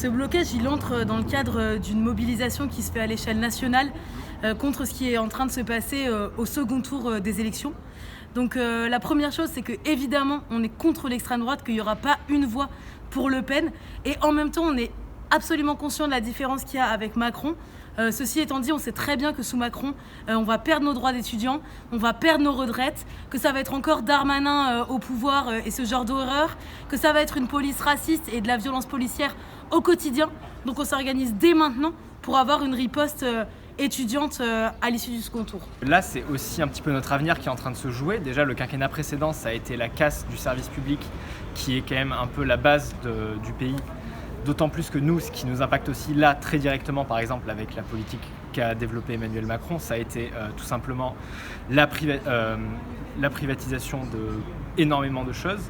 Ce blocage, il entre dans le cadre d'une mobilisation qui se fait à l'échelle nationale contre ce qui est en train de se passer au second tour des élections. Donc la première chose, c'est que évidemment, on est contre l'extrême droite, qu'il n'y aura pas une voix pour Le Pen. Et en même temps, on est absolument conscient de la différence qu'il y a avec Macron. Ceci étant dit, on sait très bien que sous Macron, on va perdre nos droits d'étudiants, on va perdre nos retraites, que ça va être encore Darmanin au pouvoir et ce genre d'horreur, que ça va être une police raciste et de la violence policière au quotidien. Donc on s'organise dès maintenant pour avoir une riposte étudiante à l'issue du second tour. Là, c'est aussi un petit peu notre avenir qui est en train de se jouer. Déjà, le quinquennat précédent, ça a été la casse du service public, qui est quand même un peu la base du pays. D'autant plus que nous, ce qui nous impacte aussi là très directement, par exemple avec la politique qu'a développée Emmanuel Macron, ça a été tout simplement la privatisation d'énormément de choses,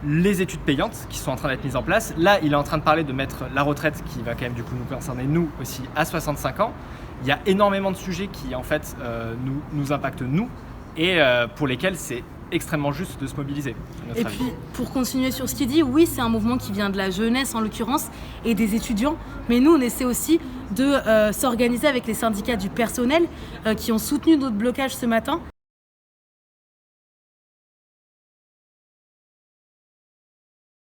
les études payantes qui sont en train d'être mises en place. Là, il est en train de parler de mettre la retraite, qui va quand même du coup nous concerner nous aussi, à 65 ans. Il y a énormément de sujets qui en fait nous impactent nous et pour lesquels c'est extrêmement juste de se mobiliser. Et puis, pour continuer sur ce qu'il dit, oui, c'est un mouvement qui vient de la jeunesse en l'occurrence et des étudiants, mais nous, on essaie aussi de s'organiser avec les syndicats du personnel qui ont soutenu notre blocage ce matin.